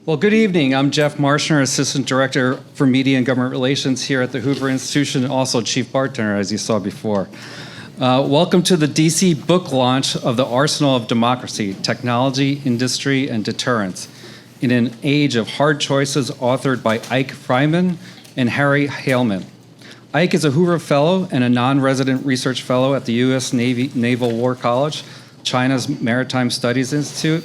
Well, good evening. I'm Jeff Marshner, Assistant Director for Media and Government Relations here at the Hoover Institution, and also Chief Bartender, as you saw before. Welcome to the DC book launch of The Arsenal of Democracy, Technology, Industry, and Deterrence, in an age of hard choices, authored by Eyck Freymann and Harry Haleman. Eyck is a Hoover Fellow and a non-resident research fellow at the U.S. Naval War College, China's Maritime Studies Institute.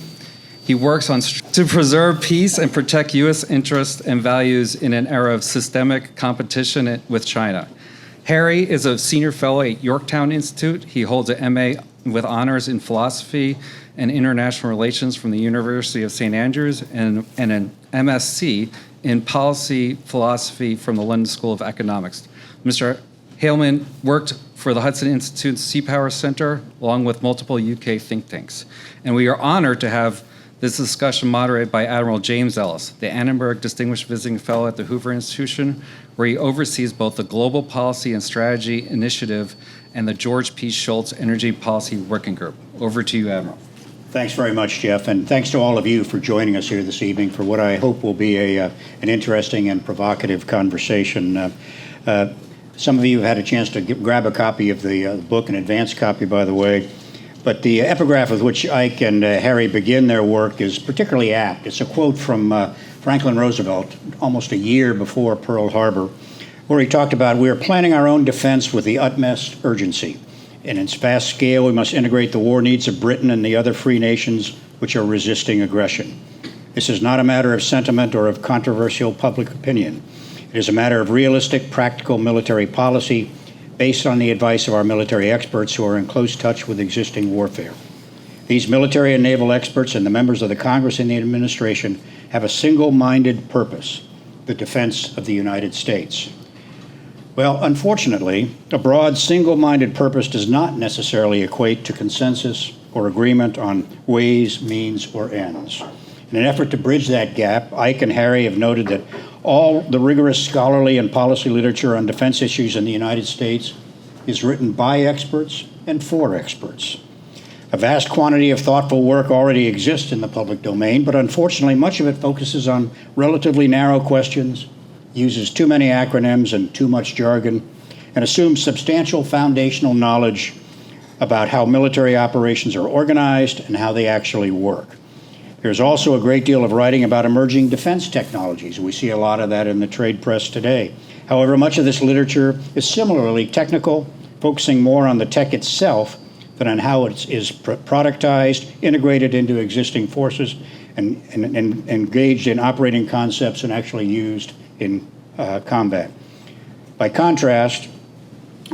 He works to preserve peace and protect U.S. interests and values in an era of systemic competition with China. Harry is a senior fellow at Yorktown Institute. He holds an MA with honors in philosophy and international relations from the University of St. Andrews and an MSc in policy philosophy from the London School of Economics. Mr. Haleman worked for the Hudson Institute's Sea Power Center, along with multiple UK think tanks. And we are honored to have this discussion moderated by Admiral James Ellis, the Annenberg Distinguished Visiting Fellow at the Hoover Institution, where he oversees both the Global Policy and Strategy Initiative and the George P. Shultz Energy Policy Working Group. Over to you, Admiral. Thanks very much, Jeff, and thanks to all of you for joining us here this evening for what I hope will be an interesting and provocative conversation. Some of you have had a chance to grab a copy of the book, an advanced copy, by the way. But the epigraph with which Eyck and Harry begin their work is particularly apt. It's a quote from Franklin Roosevelt almost a year before Pearl Harbor, where he talked about, "We are planning our own defense with the utmost urgency. And in vast scale, we must integrate the war needs of Britain and the other free nations which are resisting aggression. This is not a matter of sentiment or of controversial public opinion. It is a matter of realistic, practical military policy based on the advice of our military experts who are in close touch with existing warfare. These military and naval experts and the members of the Congress and the administration have a single-minded purpose, the defense of the United States." Well, unfortunately, a broad single-minded purpose does not necessarily equate to consensus or agreement on ways, means, or ends. In an effort to bridge that gap, Eyck and Harry have noted that all the rigorous scholarly and policy literature on defense issues in the United States is written by experts and for experts. A vast quantity of thoughtful work already exists in the public domain, but unfortunately much of it focuses on relatively narrow questions, uses too many acronyms and too much jargon, and assumes substantial foundational knowledge about how military operations are organized and how they actually work. There's also a great deal of writing about emerging defense technologies. We see a lot of that in the trade press today. However, much of this literature is similarly technical, focusing more on the tech itself than on how it is productized, integrated into existing forces, and engaged in operating concepts and actually used in combat. By contrast,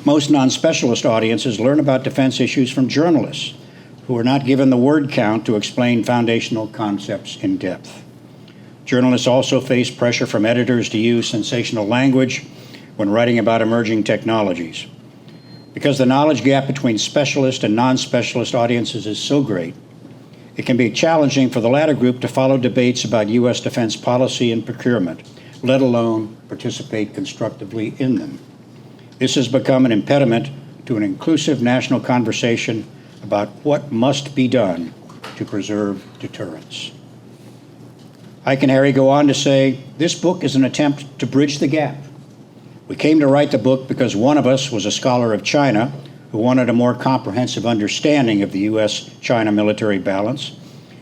most non-specialist audiences learn about defense issues from journalists who are not given the word count to explain foundational concepts in depth. Journalists also face pressure from editors to use sensational language when writing about emerging technologies. Because the knowledge gap between specialist and non-specialist audiences is so great, it can be challenging for the latter group to follow debates about U.S. defense policy and procurement, let alone participate constructively in them. This has become an impediment to an inclusive national conversation about what must be done to preserve deterrence. Eyck and Harry go on to say, "This book is an attempt to bridge the gap. We came to write the book because one of us was a scholar of China who wanted a more comprehensive understanding of the U.S.-China military balance,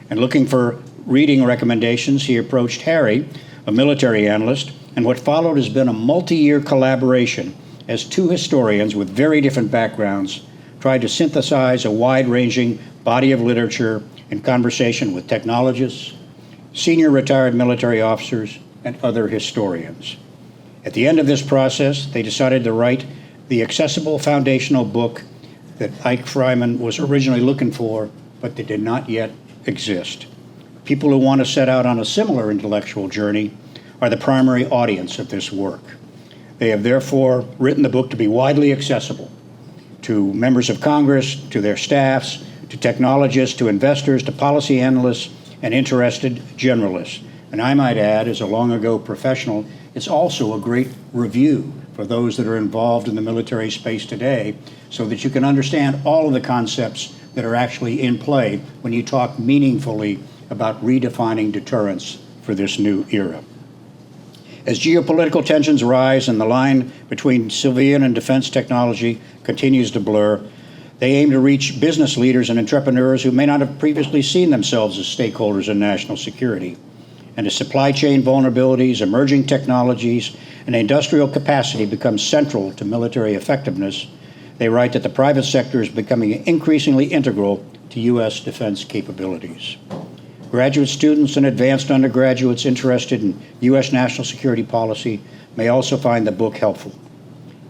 and looking for reading recommendations, he approached Harry, a military analyst, and what followed has been a multi-year collaboration as two historians with very different backgrounds tried to synthesize a wide-ranging body of literature in conversation with technologists, senior retired military officers, and other historians. At the end of this process, they decided to write the accessible foundational book that Eyck Freymann was originally looking for, but that did not yet exist. People who want to set out on a similar intellectual journey are the primary audience of this work. They have therefore written the book to be widely accessible to members of Congress, to their staffs, to technologists, to investors, to policy analysts, and interested generalists. And I might add, as a long ago professional, it's also a great review for those that are involved in the military space today, so that you can understand all of the concepts that are actually in play when you talk meaningfully about redefining deterrence for this new era. As geopolitical tensions rise and the line between civilian and defense technology continues to blur, they aim to reach business leaders and entrepreneurs who may not have previously seen themselves as stakeholders in national security. And as supply chain vulnerabilities, emerging technologies, and industrial capacity become central to military effectiveness, they write that the private sector is becoming increasingly integral to U.S. defense capabilities. Graduate students and advanced undergraduates interested in U.S. national security policy may also find the book helpful.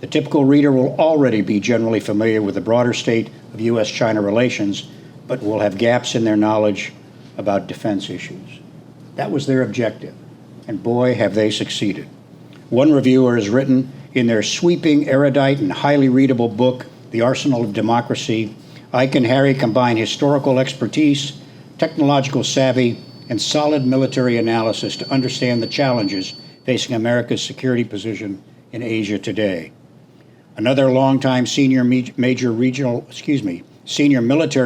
The typical reader will already be generally familiar with the broader state of U.S.-China relations, but will have gaps in their knowledge about defense issues. That was their objective, and boy, have they succeeded. One reviewer has written in their sweeping, erudite, and highly readable book, The Arsenal of Democracy, Eyck and Harry combine historical expertise, technological savvy, and solid military analysis to understand the challenges facing America's security position in Asia today. Another longtime senior military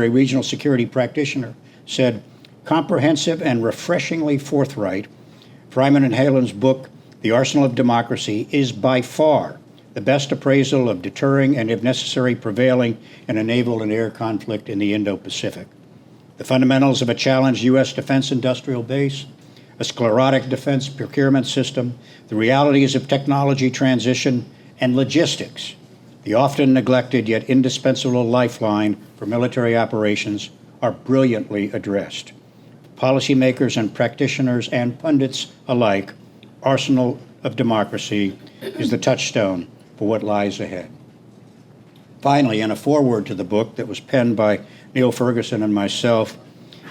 regional security practitioner said, comprehensive and refreshingly forthright, Freymann and Halen's book, The Arsenal of Democracy, is by far the best appraisal of deterring and, if necessary, prevailing in a naval and air conflict in the Indo-Pacific. The fundamentals of a challenged U.S. defense industrial base, a sclerotic defense procurement system, the realities of technology transition, and logistics, the often neglected yet indispensable lifeline for military operations, are brilliantly addressed. Policymakers and practitioners and pundits alike, Arsenal of Democracy is the touchstone for what lies ahead. Finally, in a foreword to the book that was penned by Neil Ferguson and myself,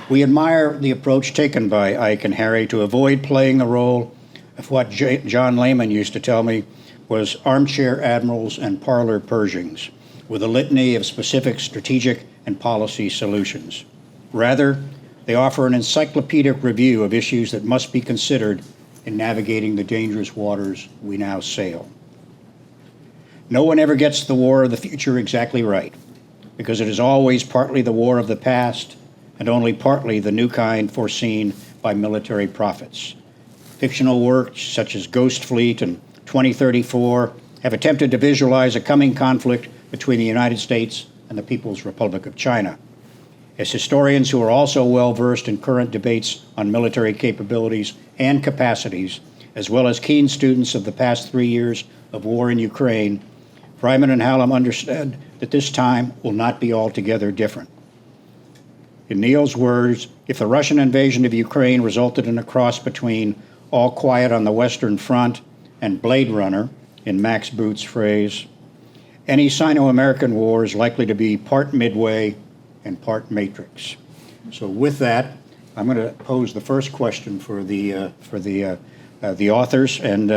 we admire the approach taken by Eyck and Harry to avoid playing the role of what John Lehman used to tell me was armchair admirals and parlor Pershings, with a litany of specific strategic and policy solutions. Rather, they offer an encyclopedic review of issues that must be considered in navigating the dangerous waters we now sail. No one ever gets the war of the future exactly right, because it is always partly the war of the past and only partly the new kind foreseen by military prophets. Fictional works such as Ghost Fleet and 2034 have attempted to visualize a coming conflict between the United States and the People's Republic of China. As historians who are also well-versed in current debates on military capabilities and capacities, as well as keen students of the past 3 years of war in Ukraine, Freymann and Hallam understood that this time will not be altogether different. In Neil's words, if the Russian invasion of Ukraine resulted in a cross between All Quiet on the Western Front and Blade Runner, in Max Boot's phrase, any Sino-American war is likely to be part Midway and part Matrix. So with that, I'm going to pose the first question for the authors, and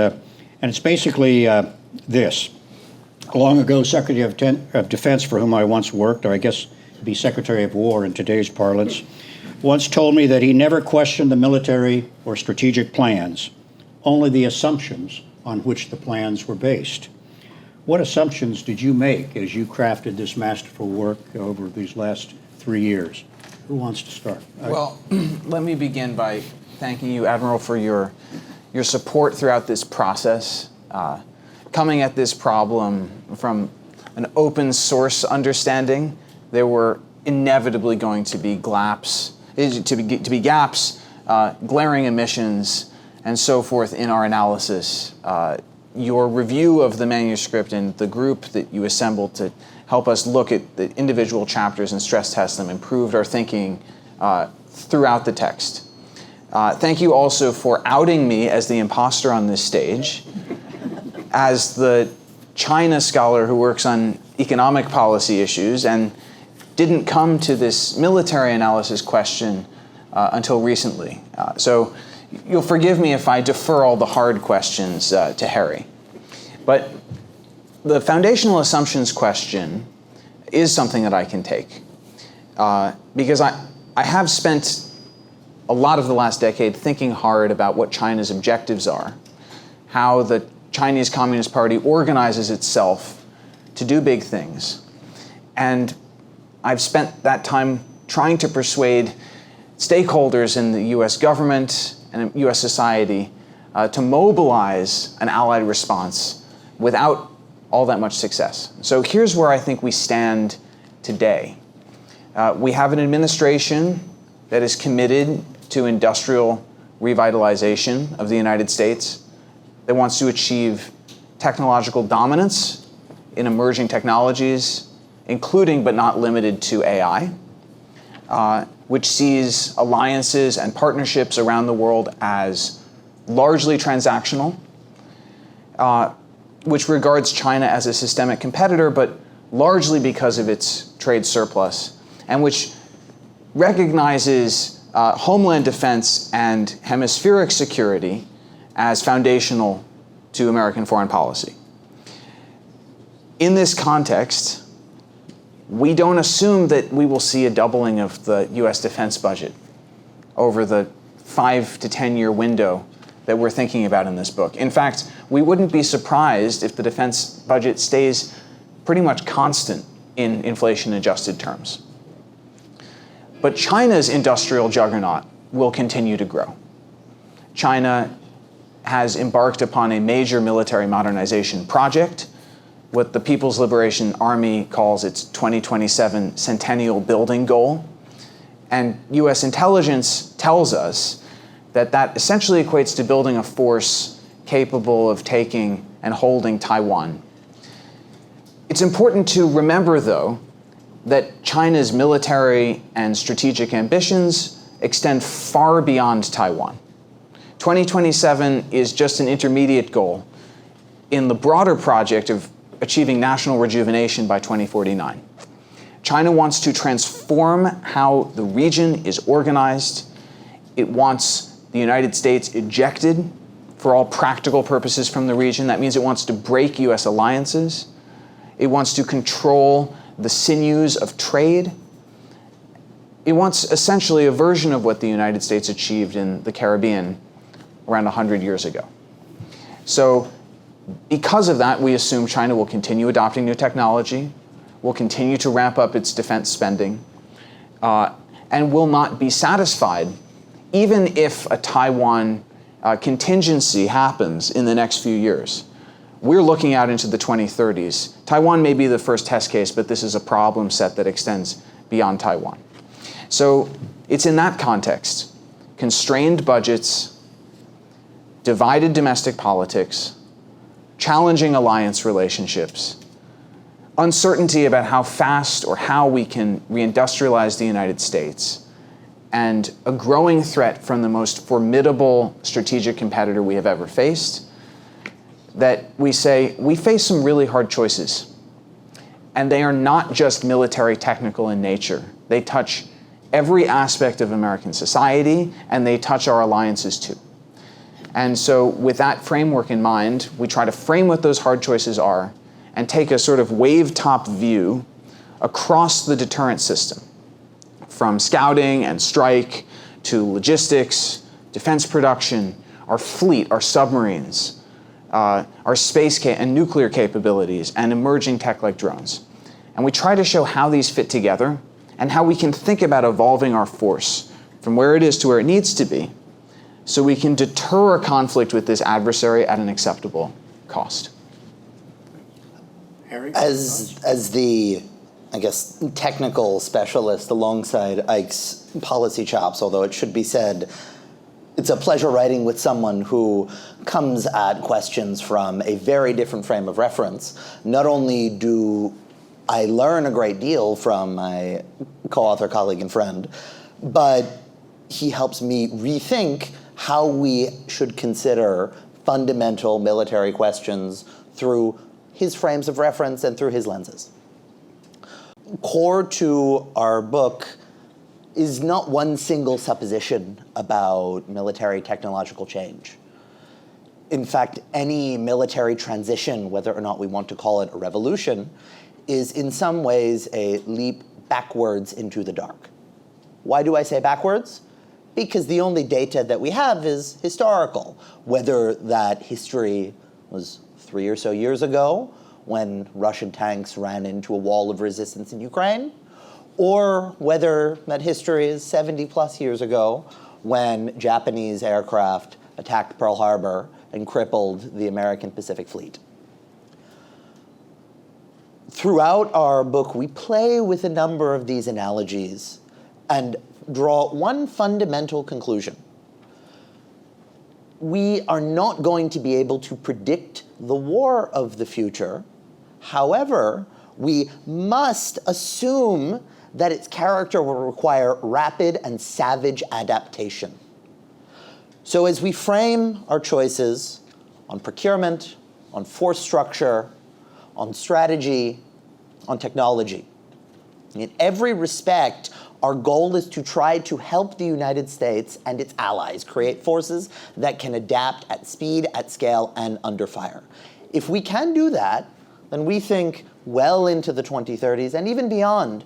it's basically this. Long ago, Secretary of Defense, for whom I once worked, or I guess to be Secretary of War in today's parlance, once told me that he never questioned the military or strategic plans, only the assumptions on which the plans were based. What assumptions did you make as you crafted this masterful work over these last 3 years? Who wants to start? Well, let me begin by thanking you, Admiral, for your support throughout this process. Coming at this problem from an open source understanding, there were inevitably going to be gaps, glaring omissions, and so forth in our analysis. Your review of the manuscript and the group that you assembled to help us look at the individual chapters and stress test them improved our thinking throughout the text. Thank you also for outing me as the imposter on this stage. As the China scholar who works on economic policy issues and didn't come to this military analysis question until recently. So you'll forgive me if I defer all the hard questions to Harry. But the foundational assumptions question is something that I can take because I have spent a lot of the last decade thinking hard about what China's objectives are, how the Chinese Communist Party organizes itself to do big things. And I've spent that time trying to persuade stakeholders in the US government and U.S. society to mobilize an allied response without all that much success. So here's where I think we stand today. We have an administration that is committed to industrial revitalization of the United States, that wants to achieve technological dominance in emerging technologies, including but not limited to AI, which sees alliances and partnerships around the world as largely transactional, which regards China as a systemic competitor, but largely because of its trade surplus, and which recognizes homeland defense and hemispheric security as foundational to American foreign policy. In this context, we don't assume that we will see a doubling of the US defense budget over the 5 to 10 year window that we're thinking about in this book. In fact, we wouldn't be surprised if the defense budget stays pretty much constant in inflation-adjusted terms. But China's industrial juggernaut will continue to grow. China has embarked upon a major military modernization project, what the People's Liberation Army calls its 2027 Centennial Building Goal. And US intelligence tells us that that essentially equates to building a force capable of taking and holding Taiwan. It's important to remember, though, that China's military and strategic ambitions extend far beyond Taiwan. 2027 is just an intermediate goal in the broader project of achieving national rejuvenation by 2049. China wants to transform how the region is organized. It wants the United States ejected for all practical purposes from the region. That means it wants to break US alliances. It wants to control the sinews of trade. It wants essentially a version of what the United States achieved in the Caribbean around 100 years ago. So because of that, we assume China will continue adopting new technology, will continue to ramp up its defense spending, and will not be satisfied even if a Taiwan contingency happens in the next few years. We're looking out into the 2030s. Taiwan may be the first test case, but this is a problem set that extends beyond Taiwan. So it's in that context, constrained budgets, divided domestic politics, challenging alliance relationships, uncertainty about how fast or how we can reindustrialize the United States, and a growing threat from the most formidable strategic competitor we have ever faced, that we say we face some really hard choices. And they are not just military technical in nature. They touch every aspect of American society, and they touch our alliances too. And so with that framework in mind, we try to frame what those hard choices are and take a sort of wave-top view across the deterrent system, from scouting and strike to logistics, defense production, our fleet, our submarines, our space and nuclear capabilities, and emerging tech like drones. And we try to show how these fit together and how we can think about evolving our force from where it is to where it needs to be so we can deter a conflict with this adversary at an acceptable cost. Harry? As the, I guess, technical specialist alongside Eyck's policy chops, although it should be said, it's a pleasure writing with someone who comes at questions from a very different frame of reference. Not only do I learn a great deal from my co-author, colleague, and friend, but he helps me rethink how we should consider fundamental military questions through his frames of reference and through his lenses. Core to our book is not one single supposition about military technological change. In fact, any military transition, whether or not we want to call it a revolution, is in some ways a leap backwards into the dark. Why do I say backwards? Because the only data that we have is historical, whether that history was 3 or so years ago when Russian tanks ran into a wall of resistance in Ukraine, or whether that history is 70 plus years ago when Japanese aircraft attacked Pearl Harbor and crippled the American Pacific Fleet. Throughout our book, we play with a number of these analogies and draw one fundamental conclusion. We are not going to be able to predict the war of the future. However, we must assume that its character will require rapid and savage adaptation. So as we frame our choices on procurement, on force structure, on strategy, on technology, in every respect, our goal is to try to help the United States and its allies create forces that can adapt at speed, at scale, and under fire. If we can do that, then we think well into the 2030s and even beyond,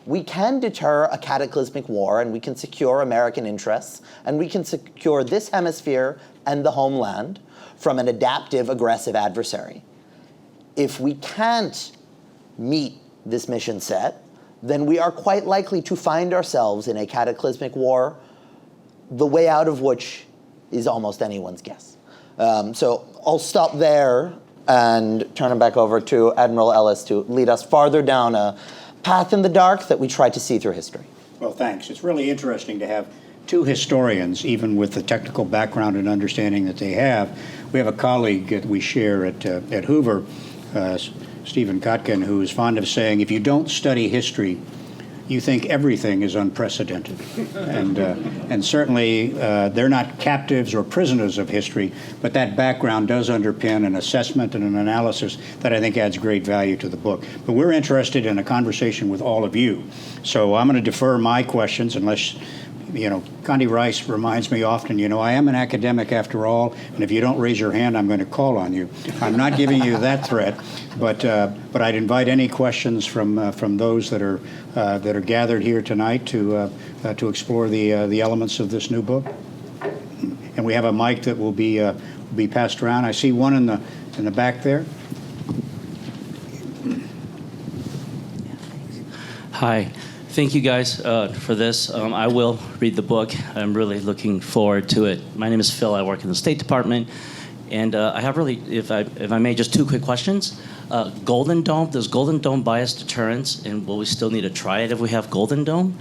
we can deter a cataclysmic war and we can secure American interests and we can secure this hemisphere and the homeland from an adaptive, aggressive adversary. If we can't meet this mission set, then we are quite likely to find ourselves in a cataclysmic war, the way out of which is almost anyone's guess. So I'll stop there and turn it back over to Admiral Ellis to lead us farther down a path in the dark that we try to see through history. Well, thanks. It's really interesting to have two historians, even with the technical background and understanding that they have. We have a colleague that we share at Hoover, Stephen Kotkin, who is fond of saying, if you don't study history, you think everything is unprecedented. And certainly they're not captives or prisoners of history, but that background does underpin an assessment and an analysis that I think adds great value to the book. But we're interested in a conversation with all of you. So I'm going to defer my questions unless, Condi Rice reminds me often, I am an academic after all, and if you don't raise your hand, I'm going to call on you. I'm not giving you that threat, but I'd invite any questions from those that are gathered here tonight to explore the elements of this new book. And we have a mic that will be passed around. I see one in the back there. Hi. Thank you guys for this. I will read the book. I'm really looking forward to it. My name is Phil. I work in the State Department. And I have really, if I may, just two quick questions. Golden Dome, does Golden Dome buy us deterrence? And will we still need to try it if we have Golden Dome?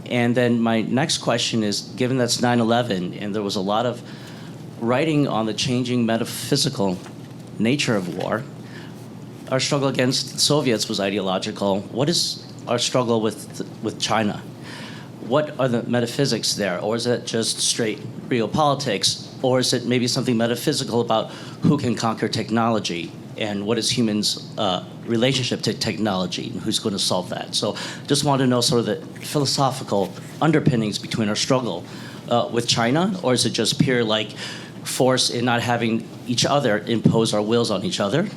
And then my next question is, given that's 9/11 and there was a lot of writing on the changing metaphysical nature of war, our struggle against the Soviets was ideological. What is our struggle with China? What are the metaphysics there? Or is it just straight realpolitics? Or is it maybe something metaphysical about who can conquer technology? And what is humans' relationship to technology? And who's going to solve that? So just want to know sort of the philosophical underpinnings between our struggle with China. Or is it just pure force in not having each other impose our wills on each other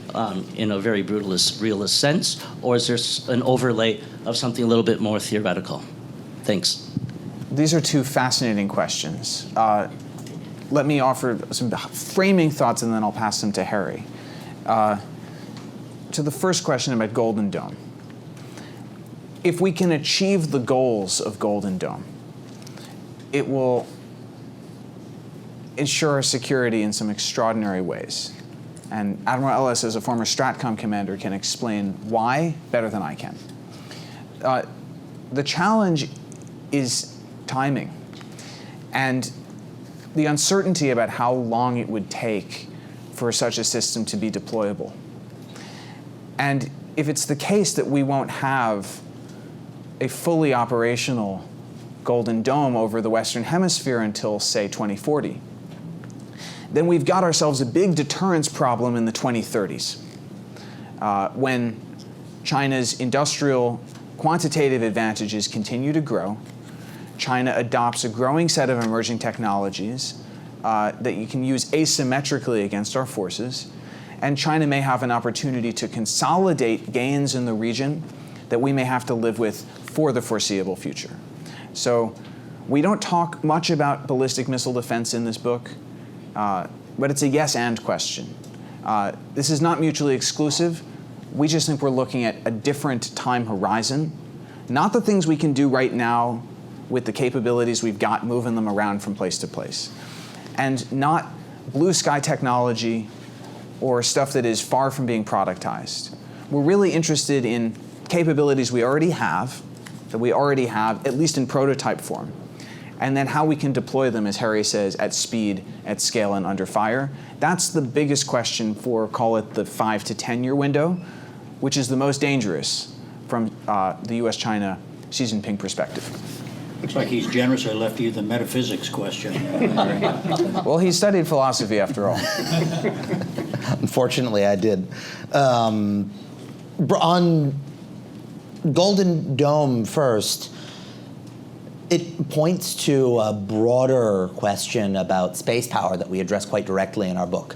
in a very brutalist, realist sense? Or is there an overlay of something a little bit more theoretical? Thanks. These are two fascinating questions. Let me offer some framing thoughts and then I'll pass them to Harry. To the first question about Golden Dome. If we can achieve the goals of Golden Dome, it will ensure our security in some extraordinary ways. And Admiral Ellis, as a former STRATCOM commander, can explain why better than I can. The challenge is timing and the uncertainty about how long it would take for such a system to be deployable. And if it's the case that we won't have a fully operational Golden Dome over the Western Hemisphere until, say, 2040, then we've got ourselves a big deterrence problem in the 2030s, when China's industrial quantitative advantages continue to grow. China adopts a growing set of emerging technologies that you can use asymmetrically against our forces, and China may have an opportunity to consolidate gains in the region that we may have to live with for the foreseeable future. So we don't talk much about ballistic missile defense in this book. But it's a yes and question. This is not mutually exclusive. We just think we're looking at a different time horizon. Not the things we can do right now with the capabilities we've got, moving them around from place to place. And not blue sky technology or stuff that is far from being productized. We're really interested in capabilities we already have, at least in prototype form, and then how we can deploy them, as Harry says, at speed, at scale, and under fire. That's the biggest question for, call it, the 5 to 10 year window, which is the most dangerous from the US-China Xi Jinping perspective. Looks like he's generously left you the metaphysics question. Well, he studied philosophy after all. Unfortunately, I did. On Golden Dome first, it points to a broader question about space power that we address quite directly in our book.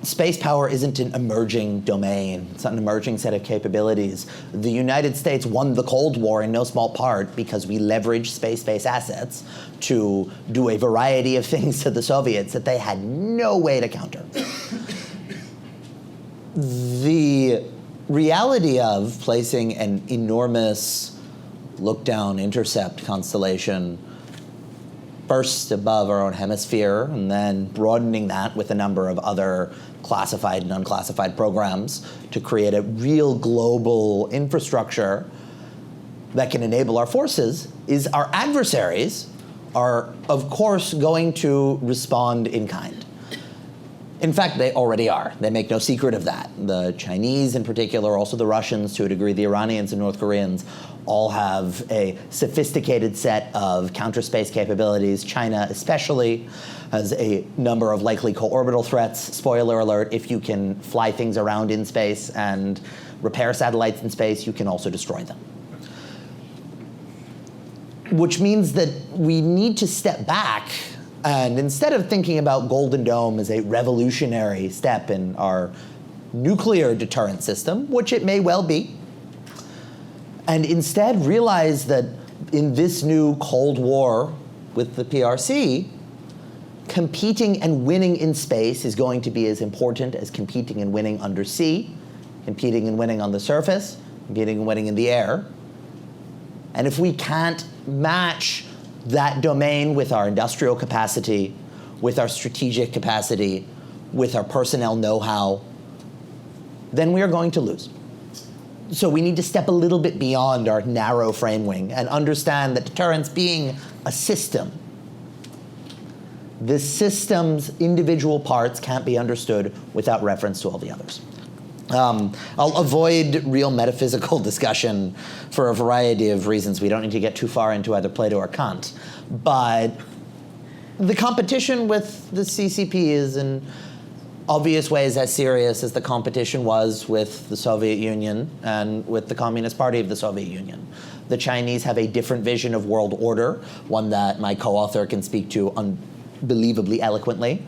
Space power isn't an emerging domain. It's not an emerging set of capabilities. The United States won the Cold War in no small part because we leveraged space-based assets to do a variety of things to the Soviets that they had no way to counter. The reality of placing an enormous look-down intercept constellation first above our own hemisphere and then broadening that with a number of other classified and unclassified programs to create a real global infrastructure that can enable our forces is our adversaries are, of course, going to respond in kind. In fact, they already are. They make no secret of that. The Chinese in particular, also the Russians, to a degree the Iranians and North Koreans, all have a sophisticated set of counter-space capabilities. China especially has a number of likely co-orbital threats. Spoiler alert, if you can fly things around in space and repair satellites in space, you can also destroy them. Which means that we need to step back and instead of thinking about Golden Dome as a revolutionary step in our nuclear deterrent system, which it may well be, and instead realize that in this new Cold War with the PRC, competing and winning in space is going to be as important as competing and winning undersea, competing and winning on the surface, competing and winning in the air. And if we can't match that domain with our industrial capacity, with our strategic capacity, with our personnel know-how, then we are going to lose. So we need to step a little bit beyond our narrow framing and understand that deterrence being a system, the system's individual parts can't be understood without reference to all the others. I'll avoid real metaphysical discussion for a variety of reasons. We don't need to get too far into either Plato or Kant. But the competition with the CCP is in obvious ways as serious as the competition was with the Soviet Union and with the Communist Party of the Soviet Union. The Chinese have a different vision of world order, one that my co-author can speak to unbelievably eloquently.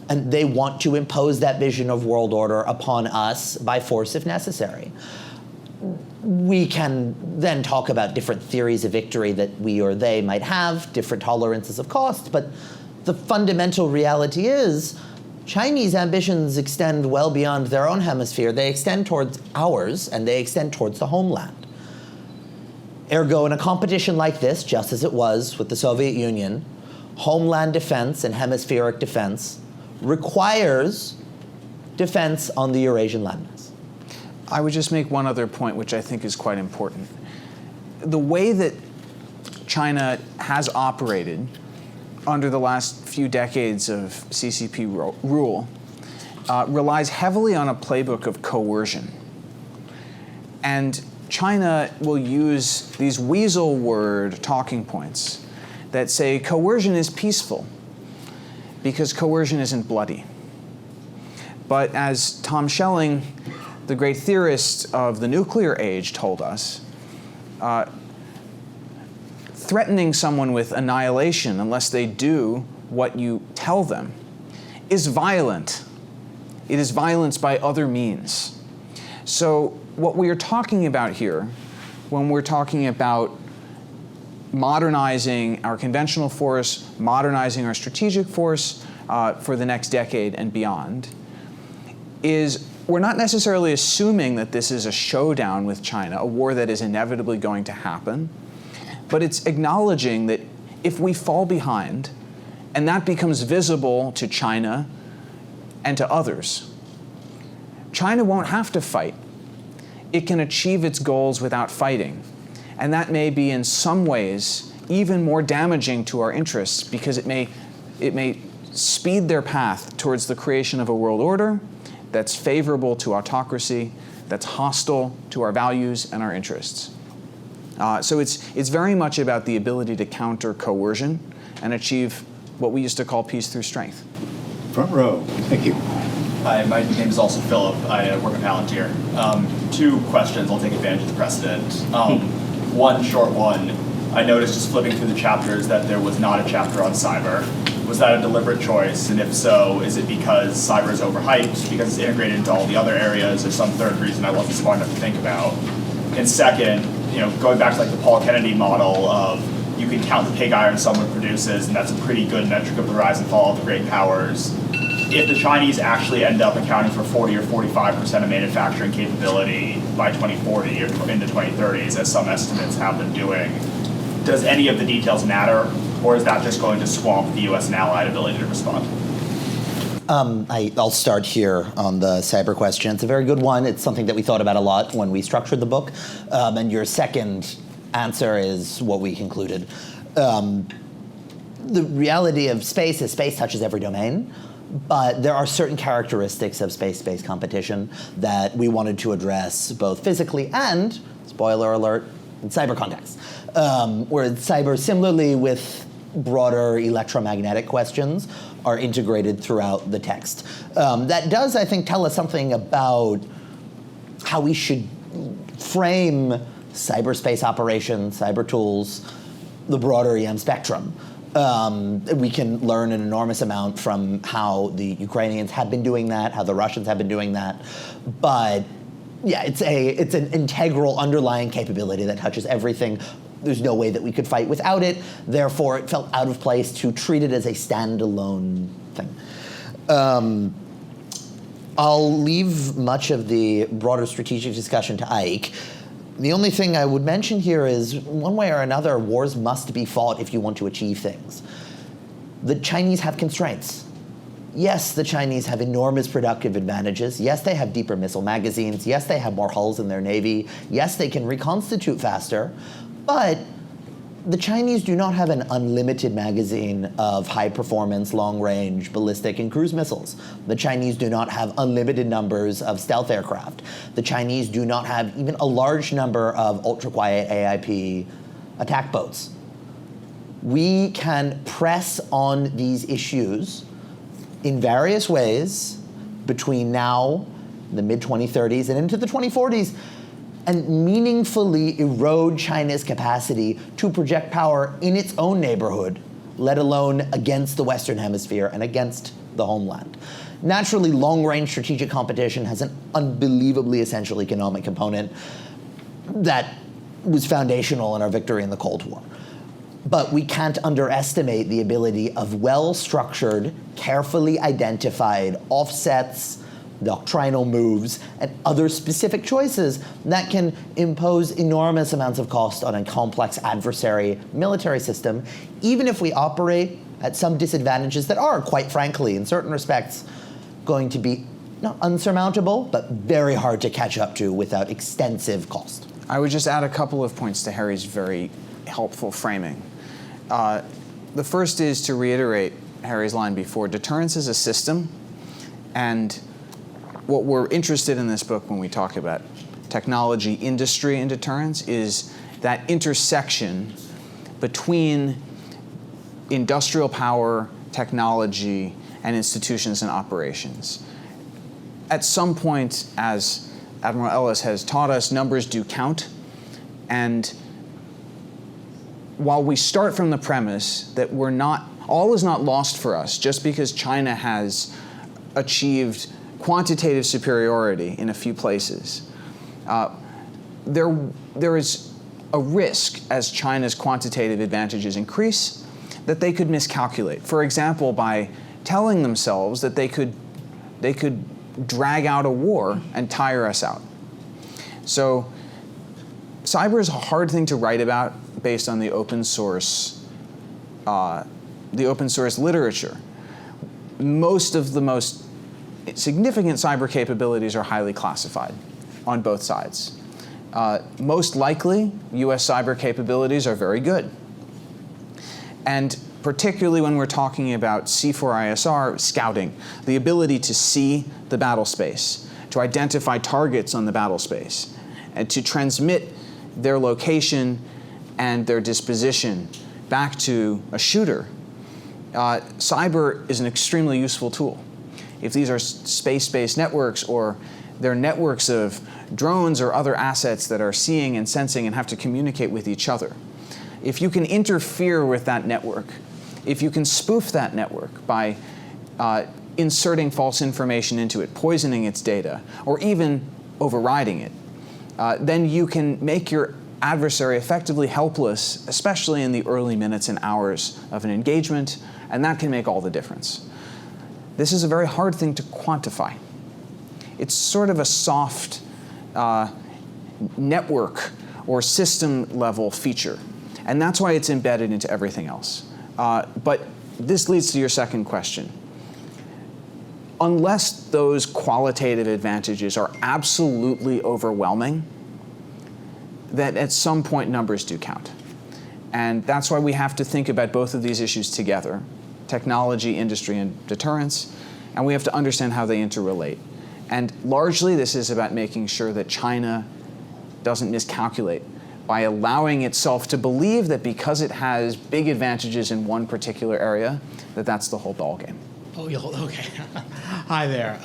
And they want to impose that vision of world order upon us by force if necessary. We can then talk about different theories of victory that we or they might have, different tolerances of cost, but the fundamental reality is Chinese ambitions extend well beyond their own hemisphere. They extend towards ours, and they extend towards the homeland. Ergo, in a competition like this, just as it was with the Soviet Union, homeland defense and hemispheric defense requires defense on the Eurasian landmass. I would just make one other point, which I think is quite important. The way that China has operated under the last few decades of CCP rule relies heavily on a playbook of coercion. And China will use these weasel word talking points that say coercion is peaceful because coercion isn't bloody. But as Tom Schelling, the great theorist of the nuclear age, told us, threatening someone with annihilation unless they do what you tell them is violent. It is violence by other means. So what we are talking about here, when we're talking about modernizing our conventional force, modernizing our strategic force for the next decade and beyond, is we're not necessarily assuming that this is a showdown with China, a war that is inevitably going to happen, but it's acknowledging that if we fall behind, and that becomes visible to China and to others, China won't have to fight. It can achieve its goals without fighting. And that may be in some ways even more damaging to our interests, because it may speed their path towards the creation of a world order that's favorable to autocracy, that's hostile to our values and our interests. So it's very much about the ability to counter coercion and achieve what we used to call peace through strength. Front row. Thank you. Hi, my name is also Philip. I work at Palantir. Two questions. I'll take advantage of the precedent. One short one. I noticed just flipping through the chapters that there was not a chapter on cyber. Was that a deliberate choice? And if so, is it because cyber is overhyped, because it's integrated into all the other areas, or some third reason I wasn't smart enough to think about? And second, going back to like the Paul Kennedy model of you can count the pig iron someone produces, and that's a pretty good metric of the rise and fall of the great powers. If the Chinese actually end up accounting for 40 or 45% of manufacturing capability by 2040 or into 2030s, as some estimates have them doing, does any of the details matter, or is that just going to swamp the U.S. and allied ability to respond? I'll start here on the cyber question. It's a very good one. It's something that we thought about a lot when we structured the book. And your second answer is what we concluded. The reality of space is space touches every domain. But there are certain characteristics of space-based competition that we wanted to address both physically and, spoiler alert, in cyber context. Where cyber, similarly with broader electromagnetic questions, are integrated throughout the text. That does, I think, tell us something about how we should frame cyberspace operations, cyber tools, the broader EM spectrum. We can learn an enormous amount from how the Ukrainians have been doing that, how the Russians have been doing that. But yeah, it's an integral underlying capability that touches everything. There's no way that we could fight without it. Therefore, it felt out of place to treat it as a standalone thing. I'll leave much of the broader strategic discussion to Eyck. The only thing I would mention here is, one way or another, wars must be fought if you want to achieve things. The Chinese have constraints. Yes, the Chinese have enormous productive advantages. Yes, they have deeper missile magazines. Yes, they have more hulls in their navy. Yes, they can reconstitute faster. But the Chinese do not have an unlimited magazine of high-performance, long-range, ballistic, and cruise missiles. The Chinese do not have unlimited numbers of stealth aircraft. The Chinese do not have even a large number of ultra-quiet AIP attack boats. We can press on these issues in various ways between now, the mid-2030s, and into the 2040s, and meaningfully erode China's capacity to project power in its own neighborhood, let alone against the Western Hemisphere and against the homeland. Naturally, long-range strategic competition has an unbelievably essential economic component that was foundational in our victory in the Cold War. But we can't underestimate the ability of well-structured, carefully identified offsets, doctrinal moves, and other specific choices that can impose enormous amounts of cost on a complex adversary military system, even if we operate at some disadvantages that are, quite frankly, in certain respects, going to be not unsurmountable, but very hard to catch up to without extensive cost. I would just add a couple of points to Harry's very helpful framing. The first is to reiterate Harry's line before. Deterrence is a system, and what we're interested in this book when we talk about technology, industry, and deterrence is that intersection between industrial power, technology, and institutions and operations. At some point, as Admiral Ellis has taught us, numbers do count. And while we start from the premise that all is not lost for us just because China has achieved quantitative superiority in a few places, there is a risk as China's quantitative advantages increase that they could miscalculate. For example, by telling themselves that they could drag out a war and tire us out. So cyber is a hard thing to write about based on the open source literature. Most of the most significant cyber capabilities are highly classified on both sides. Most likely, US cyber capabilities are very good. And particularly when we're talking about C4ISR scouting, the ability to see the battle space, to identify targets on the battle space, and to transmit their location and their disposition back to a shooter, cyber is an extremely useful tool. If these are space-based networks, or they're networks of drones or other assets that are seeing and sensing and have to communicate with each other, if you can interfere with that network, if you can spoof that network by inserting false information into it, poisoning its data, or even overriding it, then you can make your adversary effectively helpless, especially in the early minutes and hours of an engagement, and that can make all the difference. This is a very hard thing to quantify. It's sort of a soft network or system level feature, and that's why it's embedded into everything else. But this leads to your second question. Unless those qualitative advantages are absolutely overwhelming, that at some point numbers do count. And that's why we have to think about both of these issues together, technology, industry, and deterrence, and we have to understand how they interrelate. And largely this is about making sure that China doesn't miscalculate by allowing itself to believe that because it has big advantages in one particular area, that that's the whole ballgame. Oh, okay. Hi there.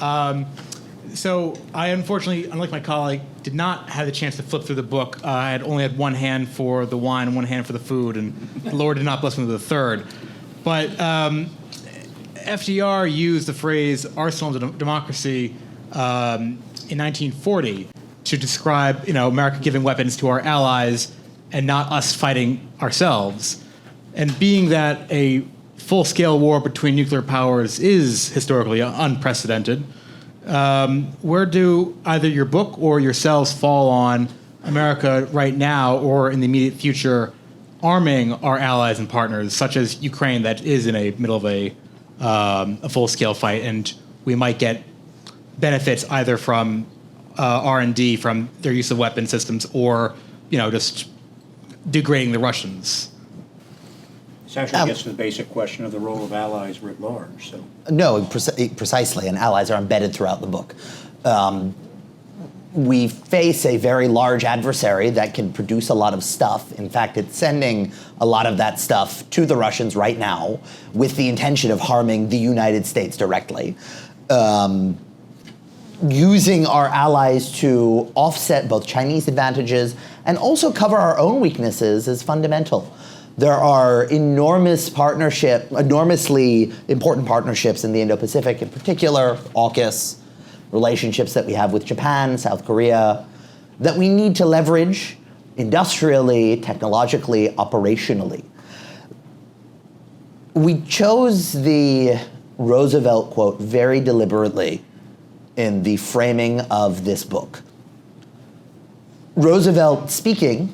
So I unfortunately, unlike my colleague, did not have the chance to flip through the book. I had only had one hand for the wine and one hand for the food, and the Lord did not bless me with a third. But FDR used the phrase arsenal of democracy in 1940 to describe, America giving weapons to our allies and not us fighting ourselves. And being that a full-scale war between nuclear powers is historically unprecedented, where do either your book or yourselves fall on America right now or in the immediate future arming our allies and partners, such as Ukraine, that is in a middle of a full-scale fight, and we might get benefits either from R&D from their use of weapon systems, or just degrading the Russians? This actually gets to the basic question of the role of allies writ large. So. No, precisely, and allies are embedded throughout the book. We face a very large adversary that can produce a lot of stuff. In fact, it's sending a lot of that stuff to the Russians right now with the intention of harming the United States directly. Using our allies to offset both Chinese advantages and also cover our own weaknesses is fundamental. There are enormously important partnerships in the Indo-Pacific, in particular, AUKUS, relationships that we have with Japan, South Korea, that we need to leverage industrially, technologically, operationally. We chose the Roosevelt quote very deliberately in the framing of this book. Roosevelt speaking,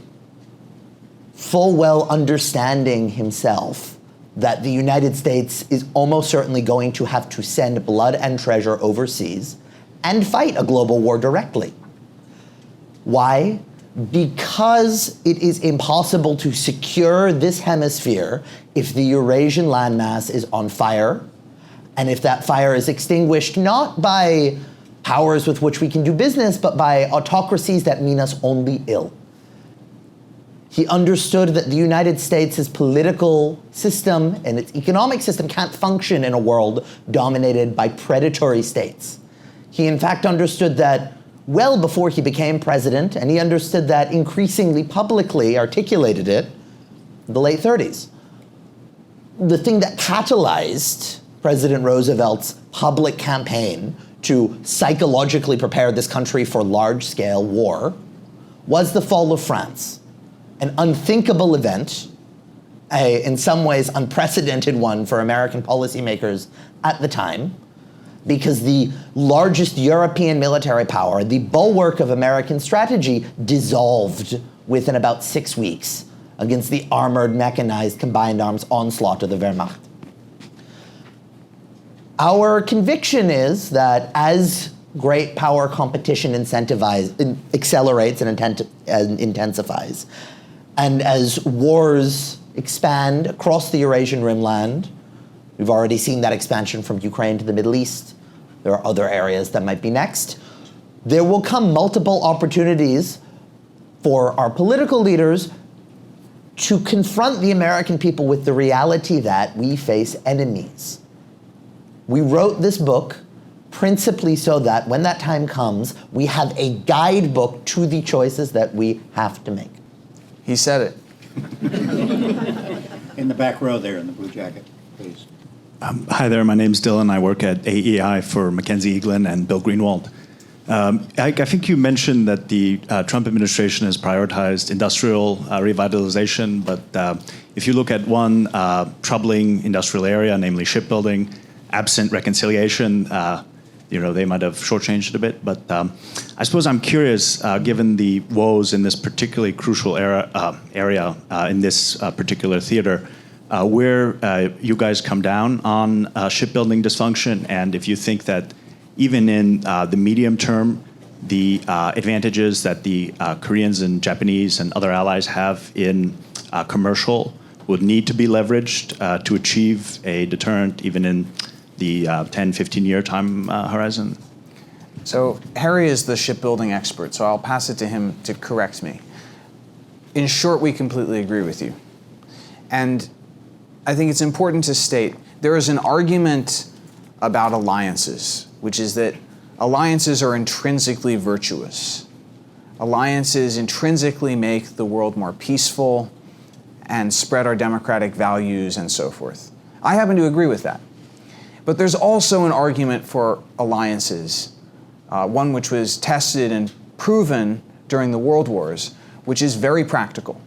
full well understanding himself that the United States is almost certainly going to have to send blood and treasure overseas and fight a global war directly. Why? Because it is impossible to secure this hemisphere if the Eurasian landmass is on fire, and if that fire is extinguished not by powers with which we can do business, but by autocracies that mean us only ill. He understood that the United States' political system and its economic system can't function in a world dominated by predatory states. He in fact understood that well before he became president, and he understood that increasingly publicly, articulated it in the late 30s. The thing that catalyzed President Roosevelt's public campaign to psychologically prepare this country for large-scale war was the fall of France, an unthinkable event, in some ways unprecedented one for American policymakers at the time, because the largest European military power, the bulwark of American strategy, dissolved within about 6 weeks against the armored, mechanized, combined arms onslaught of the Wehrmacht. Our conviction is that as great power competition accelerates and intensifies, and as wars expand across the Eurasian rimland, we've already seen that expansion from Ukraine to the Middle East. There are other areas that might be next. There will come multiple opportunities for our political leaders to confront the American people with the reality that we face enemies. We wrote this book principally so that when that time comes, we have a guidebook to the choices that we have to make. He said it. In the back row there, in the blue jacket, please. Hi there, my name's Dylan. I work at AEI for Mackenzie Eaglin and Bill Greenwald. I think you mentioned that the Trump administration has prioritized industrial revitalization, but if you look at one troubling industrial area, namely shipbuilding, absent reconciliation, they might have shortchanged it a bit. But I suppose I'm curious, given the woes in this particularly crucial area in this particular theater, where you guys come down on shipbuilding dysfunction, and if you think that even in the medium term, the advantages that the Koreans and Japanese and other allies have in commercial would need to be leveraged to achieve a deterrent even in the 10, 15-year time horizon? So Harry is the shipbuilding expert, so I'll pass it to him to correct me. In short, we completely agree with you. And I think it's important to state there is an argument about alliances, which is that alliances are intrinsically virtuous. Alliances intrinsically make the world more peaceful and spread our democratic values and so forth. I happen to agree with that. But there's also an argument for alliances, one which was tested and proven during the World Wars, which is very practical.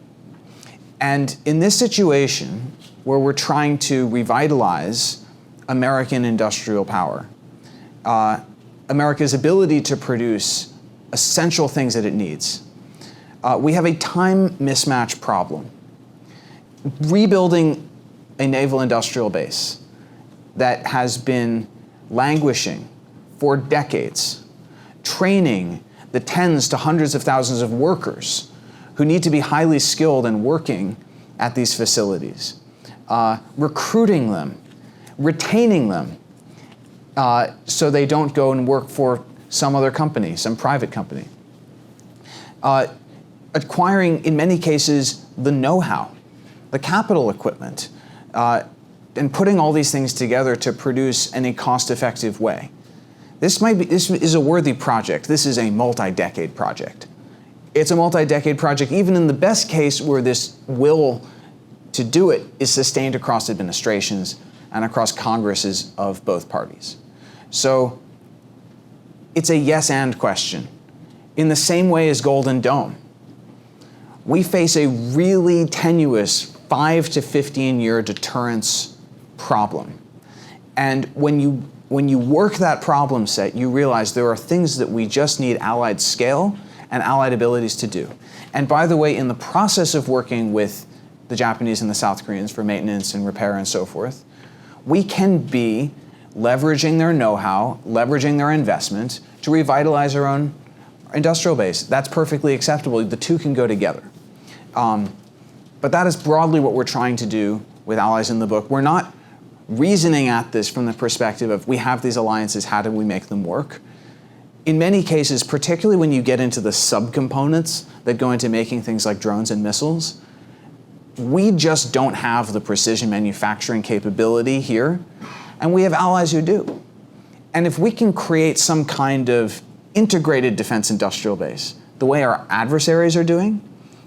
And in this situation, where we're trying to revitalize American industrial power, America's ability to produce essential things that it needs, we have a time mismatch problem. Rebuilding a naval industrial base that has been languishing for decades, training the tens to hundreds of thousands of workers who need to be highly skilled and working at these facilities, recruiting them, retaining them, so they don't go and work for some other company, some private company. Acquiring, in many cases, the know-how, the capital equipment, and putting all these things together to produce in a cost-effective way. This is a worthy project. This is a multi-decade project. It's a multi-decade project, even in the best case where this will to do it is sustained across administrations and across Congresses of both parties. So it's a yes-and question. In the same way as Golden Dome, we face a really tenuous 5 to 15-year deterrence problem. And when you work that problem set, you realize there are things that we just need allied scale and allied abilities to do. And by the way, in the process of working with the Japanese and the South Koreans for maintenance and repair and so forth, we can be leveraging their know-how, leveraging their investment to revitalize our own industrial base. That's perfectly acceptable. The two can go together. But that is broadly what we're trying to do with allies in the book. We're not reasoning at this from the perspective of we have these alliances, how do we make them work? In many cases, particularly when you get into the subcomponents that go into making things like drones and missiles, we just don't have the precision manufacturing capability here, and we have allies who do. And if we can create some kind of integrated defense industrial base, the way our adversaries are doing,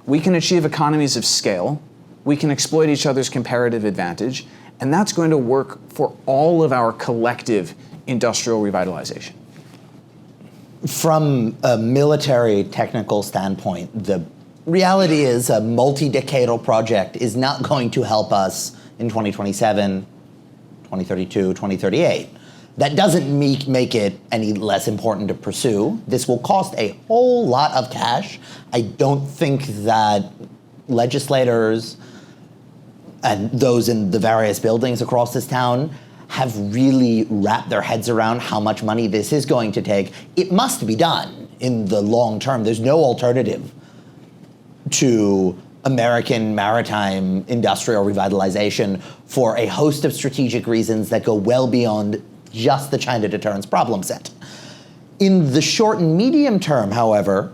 we can achieve economies of scale, we can exploit each other's comparative advantage, and that's going to work for all of our collective industrial revitalization. From a military technical standpoint, the reality is a multi-decadal project is not going to help us in 2027, 2032, 2038. That doesn't make it any less important to pursue. This will cost a whole lot of cash. I don't think that legislators and those in the various buildings across this town have really wrapped their heads around how much money this is going to take. It must be done in the long term. There's no alternative to American maritime industrial revitalization for a host of strategic reasons that go well beyond just the China deterrence problem set. In the short and medium term, however,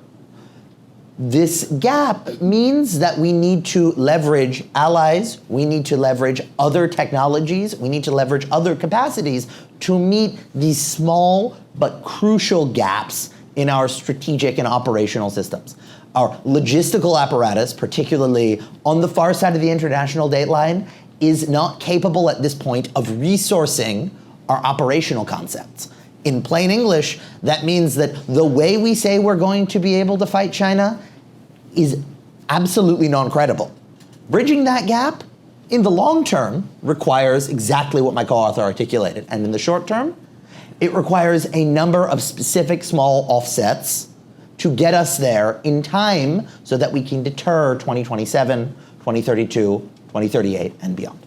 this gap means that we need to leverage allies, we need to leverage other technologies, we need to leverage other capacities to meet these small but crucial gaps in our strategic and operational systems. Our logistical apparatus, particularly on the far side of the international date line, is not capable at this point of resourcing our operational concepts. In plain English, that means that the way we say we're going to be able to fight China is absolutely non-credible. Bridging that gap in the long term requires exactly what my co-author articulated. And in the short term, it requires a number of specific small offsets to get us there in time so that we can deter 2027, 2032, 2038, and beyond.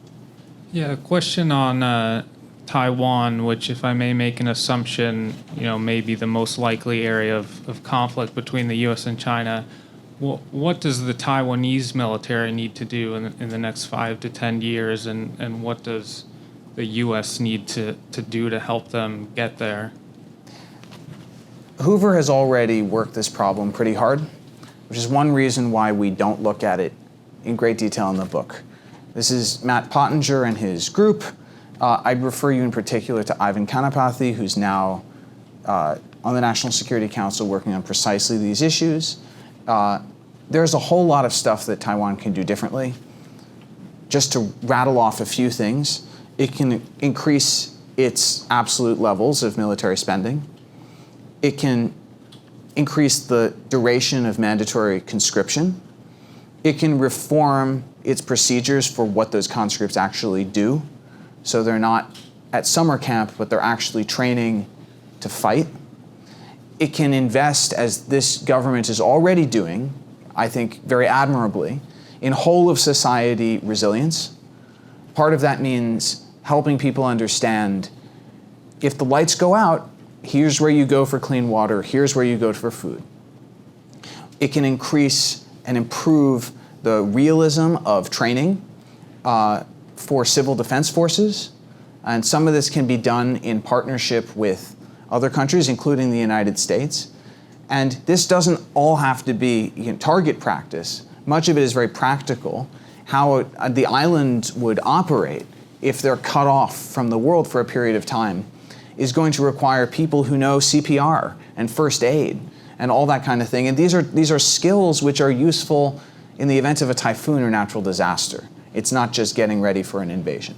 Yeah, a question on Taiwan, which, if I may make an assumption, may be the most likely area of conflict between the U.S. and China. What does the Taiwanese military need to do in the next 5 to 10 years, and what does the U.S. need to do to help them get there? Hoover has already worked this problem pretty hard, which is one reason why we don't look at it in great detail in the book. This is Matt Pottinger and his group. I'd refer you in particular to Ivan Kanapathy, who's now on the National Security Council working on precisely these issues. There's a whole lot of stuff that Taiwan can do differently. Just to rattle off a few things, it can increase its absolute levels of military spending. It can increase the duration of mandatory conscription. It can reform its procedures for what those conscripts actually do. So they're not at summer camp, but they're actually training to fight. It can invest, as this government is already doing, I think very admirably, in whole of society resilience. Part of that means helping people understand if the lights go out, here's where you go for clean water, here's where you go for food. It can increase and improve the realism of training for civil defense forces. And some of this can be done in partnership with other countries, including the United States. And this doesn't all have to be target practice. Much of it is very practical. How the island would operate if they're cut off from the world for a period of time is going to require people who know CPR and first aid and all that kind of thing. And these are skills which are useful in the event of a typhoon or natural disaster. It's not just getting ready for an invasion.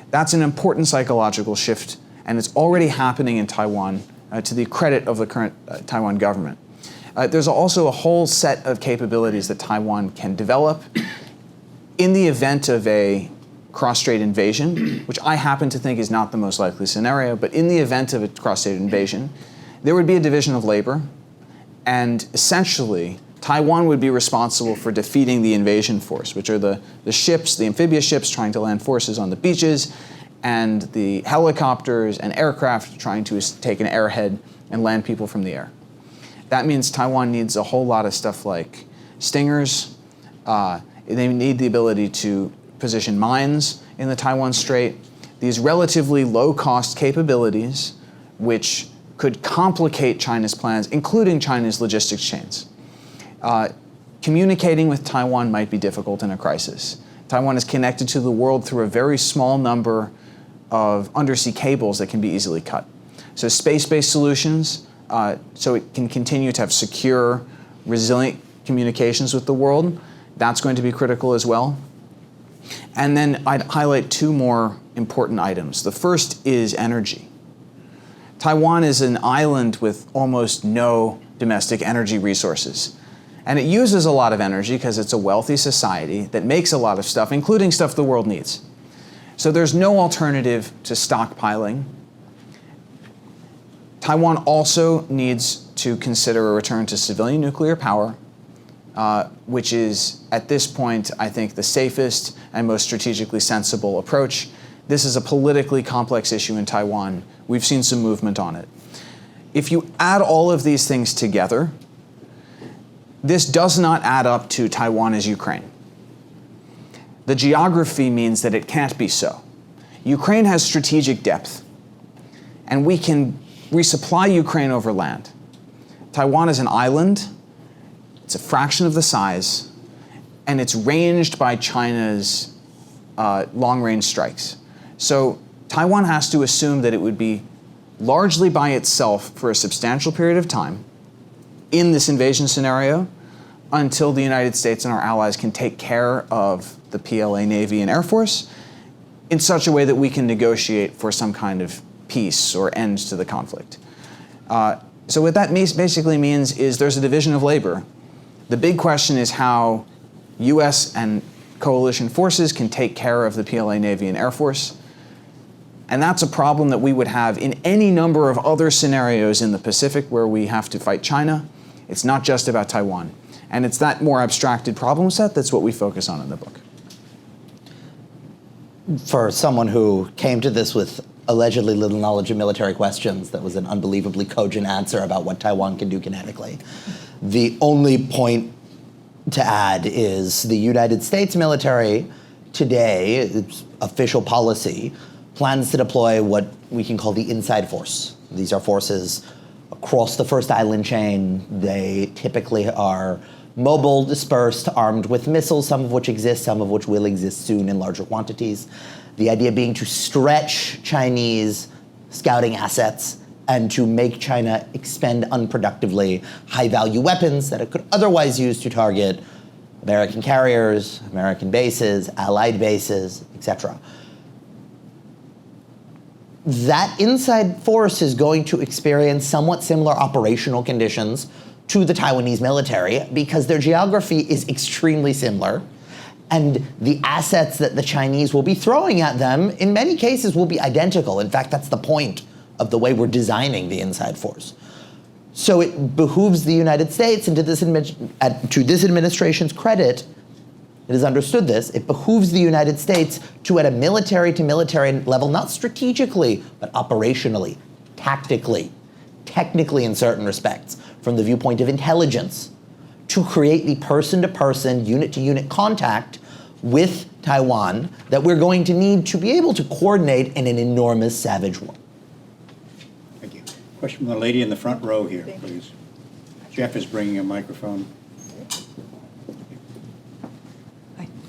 That's an important psychological shift, and it's already happening in Taiwan to the credit of the current Taiwan government. There's also a whole set of capabilities that Taiwan can develop in the event of a cross-strait invasion, which I happen to think is not the most likely scenario, but in the event of a cross-strait invasion, there would be a division of labor, and essentially, Taiwan would be responsible for defeating the invasion force, which are the ships, the amphibious ships trying to land forces on the beaches, and the helicopters and aircraft trying to take an airhead and land people from the air. That means Taiwan needs a whole lot of stuff like stingers. They need the ability to position mines in the Taiwan Strait. These relatively low-cost capabilities, which could complicate China's plans, including China's logistics chains. Communicating with Taiwan might be difficult in a crisis. Taiwan is connected to the world through a very small number of undersea cables that can be easily cut. So space-based solutions, so it can continue to have secure, resilient communications with the world, that's going to be critical as well. And then I'd highlight two more important items. The first is energy. Taiwan is an island with almost no domestic energy resources. And it uses a lot of energy because it's a wealthy society that makes a lot of stuff, including stuff the world needs. So there's no alternative to stockpiling. Taiwan also needs to consider a return to civilian nuclear power. which is, at this point, I think, the safest and most strategically sensible approach. This is a politically complex issue in Taiwan. We've seen some movement on it. If you add all of these things together, this does not add up to Taiwan as Ukraine. The geography means that it can't be so. Ukraine has strategic depth, and we can resupply Ukraine over land. Taiwan is an island. It's a fraction of the size, and it's ranged by China's long-range strikes. So Taiwan has to assume that it would be largely by itself for a substantial period of time in this invasion scenario until the United States and our allies can take care of the PLA Navy and Air Force in such a way that we can negotiate for some kind of peace or end to the conflict. So what that basically means is there's a division of labor. The big question is how US and coalition forces can take care of the PLA Navy and Air Force. And that's a problem that we would have in any number of other scenarios in the Pacific where we have to fight China. It's not just about Taiwan. And it's that more abstracted problem set that's what we focus on in the book. For someone who came to this with allegedly little knowledge of military questions, that was an unbelievably cogent answer about what Taiwan can do kinetically. The only point to add is the United States military today, its official policy, plans to deploy what we can call the inside force. These are forces across the first island chain. They typically are mobile, dispersed, armed with missiles, some of which exist, some of which will exist soon in larger quantities. The idea being to stretch Chinese scouting assets and to make China expend unproductively high-value weapons that it could otherwise use to target American carriers, American bases, allied bases, etc. That inside force is going to experience somewhat similar operational conditions to the Taiwanese military because their geography is extremely similar, and the assets that the Chinese will be throwing at them in many cases will be identical. In fact, that's the point of the way we're designing the inside force. So it behooves the United States, and to this administration's credit, it has understood this, it behooves the United States to, at a military-to-military level, not strategically, but operationally, tactically, technically in certain respects, from the viewpoint of intelligence, to create the person-to-person, unit-to-unit contact with Taiwan that we're going to need to be able to coordinate in an enormous savage war. Thank you. Question from the lady in the front row here, please. Jeff is bringing a microphone.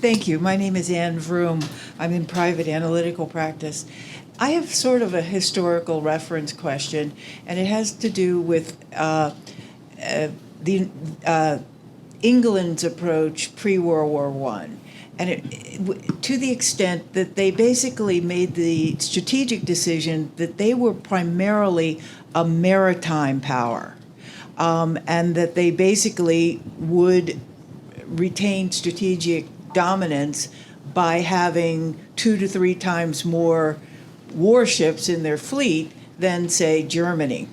Thank you. My name is Ann Vroom. I'm in private analytical practice. I have sort of a historical reference question, and it has to do with England's approach pre-World War I. And to the extent that they basically made the strategic decision that they were primarily a maritime power, and that they basically would retain strategic dominance by having 2 to 3 times more warships in their fleet than, say, Germany.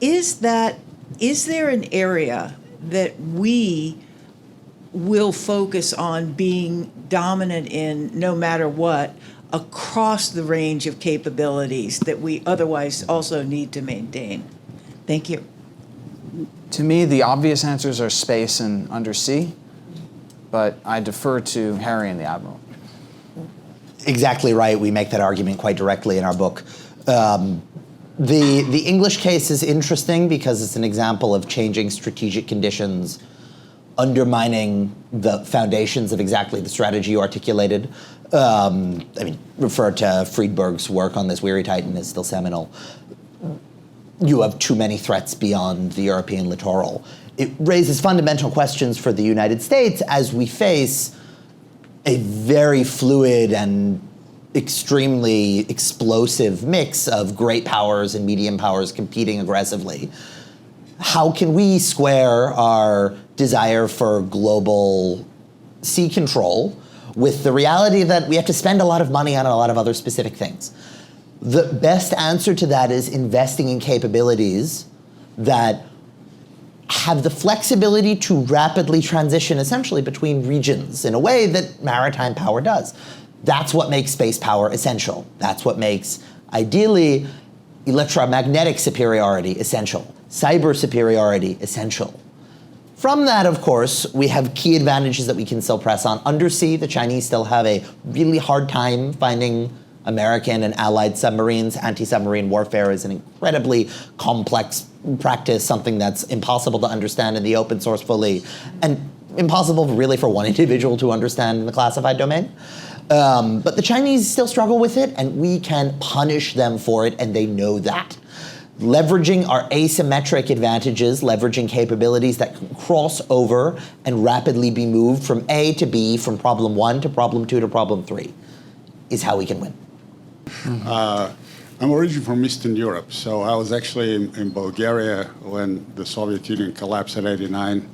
Is there an area that we will focus on being dominant in, no matter what, across the range of capabilities that we otherwise also need to maintain? Thank you. To me, the obvious answers are space and undersea, but I defer to Harry and the Admiral. Exactly right. We make that argument quite directly in our book. The English case is interesting because it's an example of changing strategic conditions, undermining the foundations of exactly the strategy you articulated. Refer to Friedberg's work on this. Weary Titan is still seminal. You have too many threats beyond the European littoral. It raises fundamental questions for the United States as we face a very fluid and extremely explosive mix of great powers and medium powers competing aggressively. How can we square our desire for global sea control with the reality that we have to spend a lot of money on a lot of other specific things? The best answer to that is investing in capabilities that have the flexibility to rapidly transition essentially between regions in a way that maritime power does. That's what makes space power essential. That's what makes, ideally, electromagnetic superiority essential, cyber superiority essential. From that, of course, we have key advantages that we can still press on. Undersea, the Chinese still have a really hard time finding American and allied submarines. Anti-submarine warfare is an incredibly complex practice, something that's impossible to understand in the open source fully, and impossible really for one individual to understand in the classified domain. But the Chinese still struggle with it, and we can punish them for it, and they know that. Leveraging our asymmetric advantages, leveraging capabilities that can cross over and rapidly be moved from A to B, from problem 1 to problem 2 to problem 3, is how we can win. I'm originally from Eastern Europe, so I was actually in Bulgaria when the Soviet Union collapsed in '89,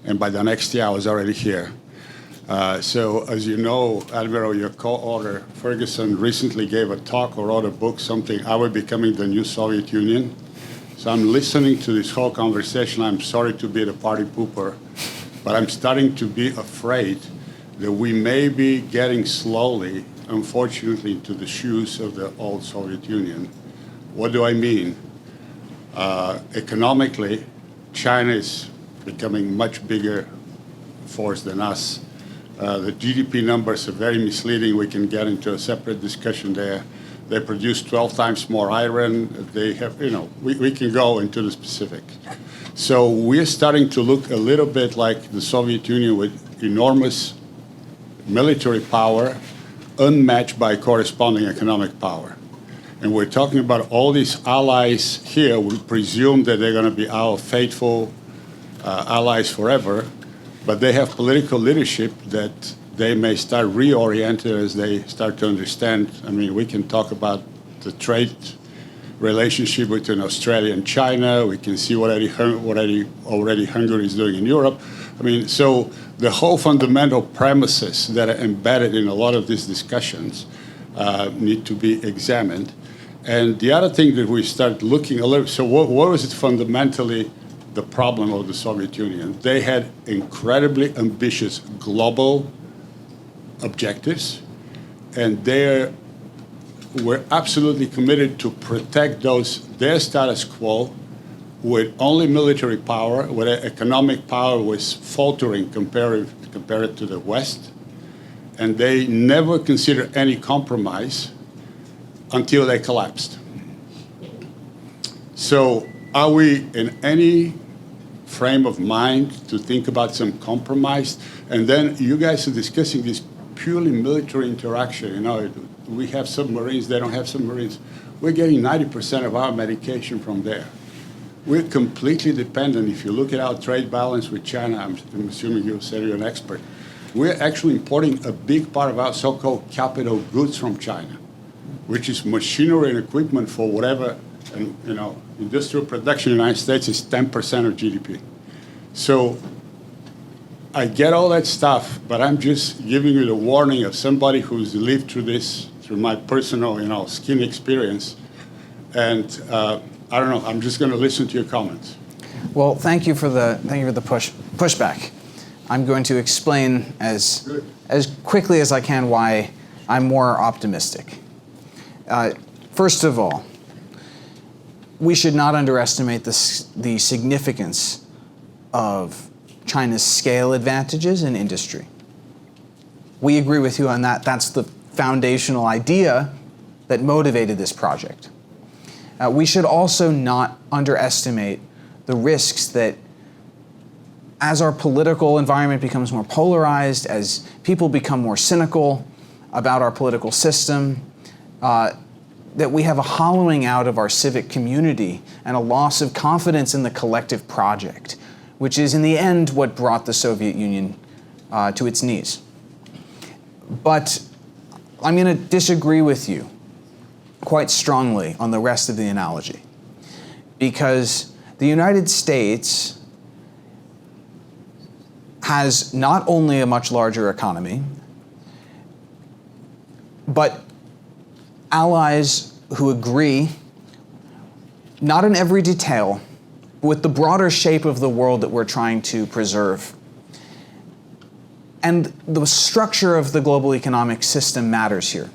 and by the next year I was already here. So as you know, Admiral, your co-author, Ferguson, recently gave a talk or wrote a book, something, Are We Becoming the New Soviet Union? So I'm listening to this whole conversation. I'm sorry to be the party pooper, but I'm starting to be afraid that we may be getting slowly, unfortunately, into the shoes of the old Soviet Union. What do I mean? Economically, China is becoming much bigger force than us. The GDP numbers are very misleading. We can get into a separate discussion there. They produce 12 times more iron. They have, we can go into the specific. So we're starting to look a little bit like the Soviet Union with enormous military power, unmatched by corresponding economic power. And we're talking about all these allies here. We presume that they're going to be our faithful allies forever, but they have political leadership that they may start reorienting as they start to understand. I mean, we can talk about the trade relationship between Australia and China. We can see what already Hungary is doing in Europe. I mean, so the whole fundamental premises that are embedded in a lot of these discussions need to be examined. And the other thing that we start looking a little, so what was it fundamentally the problem of the Soviet Union? They had incredibly ambitious global objectives, and they were absolutely committed to protect their status quo with only military power, where economic power was faltering compared to the West, and they never considered any compromise until they collapsed. So are we in any frame of mind to think about some compromise? And then you guys are discussing this purely military interaction. We have submarines, they don't have submarines. We're getting 90% of our medication from there. We're completely dependent. If you look at our trade balance with China, I'm assuming you said you're an expert, we're actually importing a big part of our so-called capital goods from China, which is machinery and equipment for whatever, and industrial production in the United States is 10% of GDP. So I get all that stuff, but I'm just giving you the warning of somebody who's lived through this, through my personal, skin experience. And I don't know, I'm just going to listen to your comments. Well, thank you for the pushback. I'm going to explain as quickly as I can why I'm more optimistic. First of all, we should not underestimate the significance of China's scale advantages in industry. We agree with you on that. That's the foundational idea that motivated this project. We should also not underestimate the risks that as our political environment becomes more polarized, as people become more cynical about our political system, that we have a hollowing out of our civic community and a loss of confidence in the collective project, which is in the end what brought the Soviet Union to its knees. But I'm going to disagree with you quite strongly on the rest of the analogy, because the United States has not only a much larger economy, but allies who agree, not in every detail, with the broader shape of the world that we're trying to preserve. And the structure of the global economic system matters here,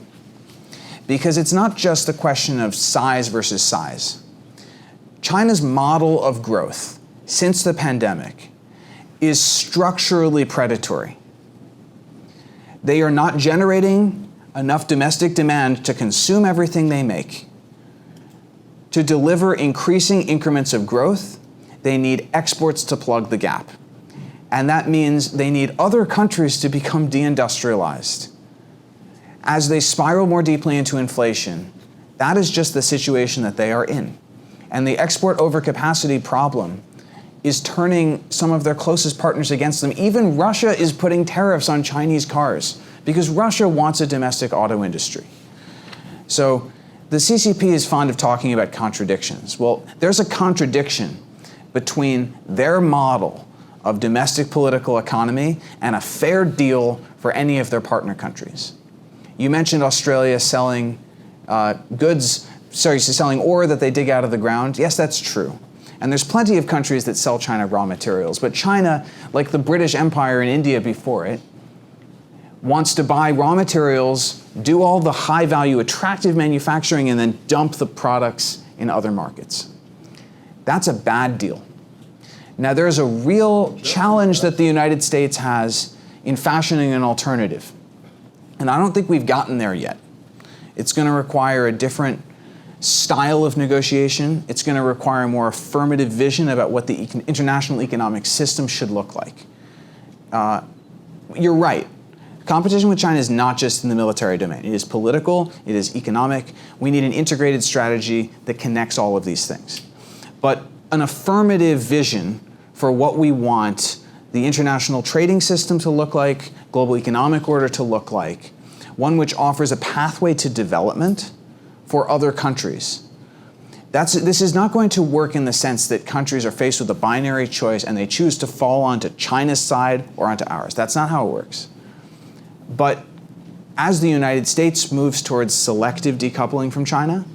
because it's not just a question of size versus size. China's model of growth since the pandemic is structurally predatory. They are not generating enough domestic demand to consume everything they make. To deliver increasing increments of growth, they need exports to plug the gap. And that means they need other countries to become deindustrialized. As they spiral more deeply into inflation, that is just the situation that they are in. And the export overcapacity problem is turning some of their closest partners against them. Even Russia is putting tariffs on Chinese cars because Russia wants a domestic auto industry. So the CCP is fond of talking about contradictions. Well, there's a contradiction between their model of domestic political economy and a fair deal for any of their partner countries. You mentioned Australia selling selling ore that they dig out of the ground. Yes, that's true. And there's plenty of countries that sell China raw materials. But China, like the British Empire and India before it, wants to buy raw materials, do all the high-value, attractive manufacturing, and then dump the products in other markets. That's a bad deal. Now, there's a real challenge that the United States has in fashioning an alternative. And I don't think we've gotten there yet. It's going to require a different style of negotiation. It's going to require a more affirmative vision about what the international economic system should look like. You're right. Competition with China is not just in the military domain. It is political, it is economic. We need an integrated strategy that connects all of these things. But an affirmative vision for what we want the international trading system to look like, global economic order to look like, one which offers a pathway to development for other countries. This is not going to work in the sense that countries are faced with a binary choice and they choose to fall onto China's side or onto ours. That's not how it works. But as the United States moves towards selective decoupling from China,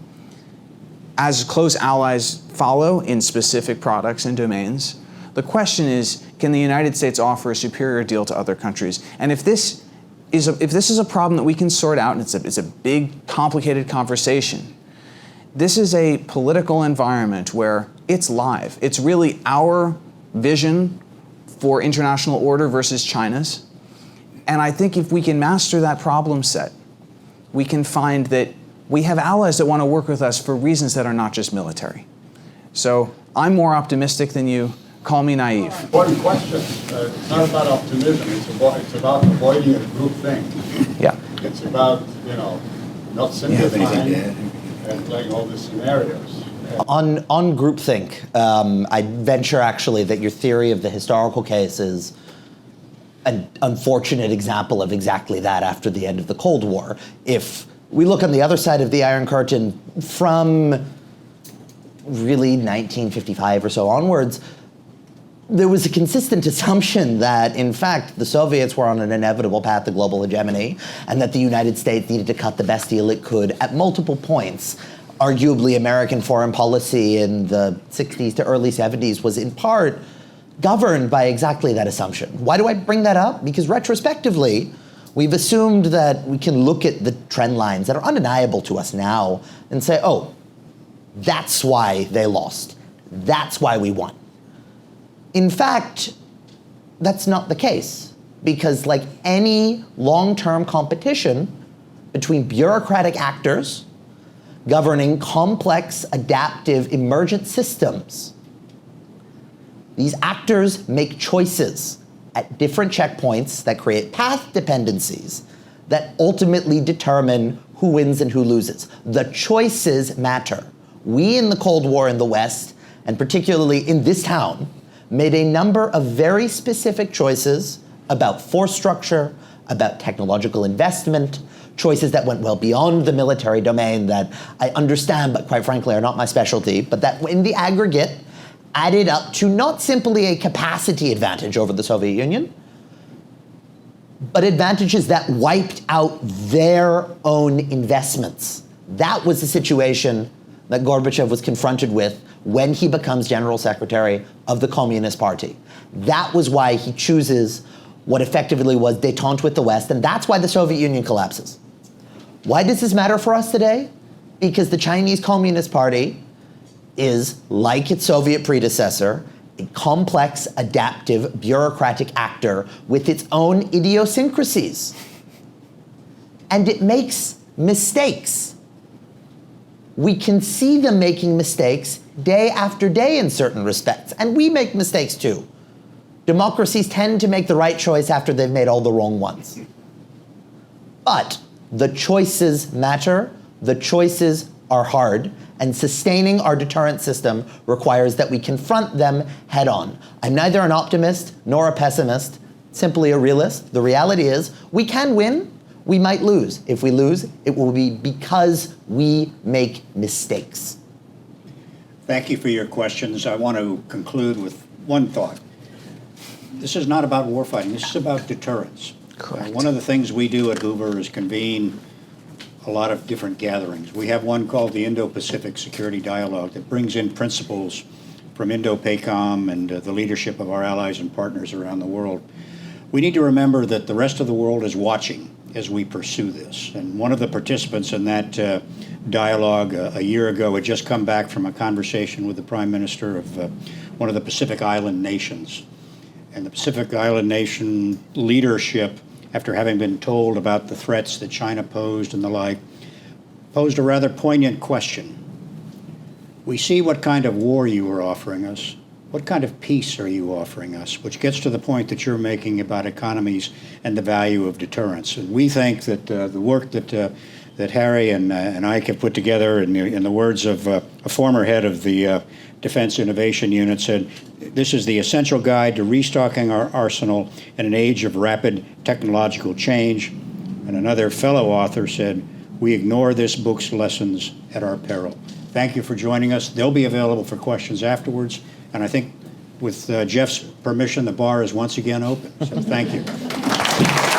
as close allies follow in specific products and domains, the question is, can the United States offer a superior deal to other countries? And if this is a problem that we can sort out, and it's a big, complicated conversation, this is a political environment where it's live. It's really our vision for international order versus China's. And I think if we can master that problem set, we can find that we have allies that want to work with us for reasons that are not just military. So I'm more optimistic than you. Call me naive. One question. It's not about optimism. It's about avoiding a group thing. Yeah. It's about, not simplifying and playing all the scenarios. On groupthink, I venture actually that your theory of the historical case is an unfortunate example of exactly that after the end of the Cold War. If we look on the other side of the Iron Curtain from really 1955 or so onwards, there was a consistent assumption that, in fact, the Soviets were on an inevitable path to global hegemony and that the United States needed to cut the best deal it could at multiple points. Arguably, American foreign policy in the 60s to early 70s was in part governed by exactly that assumption. Why do I bring that up? Because retrospectively, we've assumed that we can look at the trend lines that are undeniable to us now and say, oh, that's why they lost. That's why we won. In fact, that's not the case, because like any long-term competition between bureaucratic actors governing complex, adaptive, emergent systems, these actors make choices at different checkpoints that create path dependencies that ultimately determine who wins and who loses. The choices matter. We in the Cold War in the West, and particularly in this town, made a number of very specific choices about force structure, about technological investment, choices that went well beyond the military domain that I understand, but quite frankly are not my specialty, but that in the aggregate added up to not simply a capacity advantage over the Soviet Union, but advantages that wiped out their own investments. That was the situation that Gorbachev was confronted with when he becomes General Secretary of the Communist Party. That was why he chooses what effectively was détente with the West, and that's why the Soviet Union collapses. Why does this matter for us today? Because the Chinese Communist Party is, like its Soviet predecessor, a complex, adaptive, bureaucratic actor with its own idiosyncrasies. And it makes mistakes. We can see them making mistakes day after day in certain respects, and we make mistakes too. Democracies tend to make the right choice after they've made all the wrong ones. But the choices matter, the choices are hard, and sustaining our deterrent system requires that we confront them head on. I'm neither an optimist nor a pessimist, simply a realist. The reality is we can win, we might lose. If we lose, it will be because we make mistakes. Thank you for your questions. I want to conclude with one thought. This is not about warfighting, this is about deterrence. Correct. One of the things we do at Hoover is convene a lot of different gatherings. We have one called the Indo-Pacific Security Dialogue that brings in principles from Indo-PACOM and the leadership of our allies and partners around the world. We need to remember that the rest of the world is watching as we pursue this. And one of the participants in that dialogue a year ago had just come back from a conversation with the Prime Minister of one of the Pacific Island nations. And the Pacific Island nation leadership, after having been told about the threats that China posed and the like, posed a rather poignant question. We see what kind of war you are offering us. What kind of peace are you offering us? Which gets to the point that you're making about economies and the value of deterrence. And we think that the work that Harry and Eyck have put together, in the words of a former head of the Defense Innovation Unit, said, this is the essential guide to restocking our arsenal in an age of rapid technological change. And another fellow author said, we ignore this book's lessons at our peril. Thank you for joining us. They'll be available for questions afterwards. And I think with Jeff's permission, the bar is once again open. So thank you.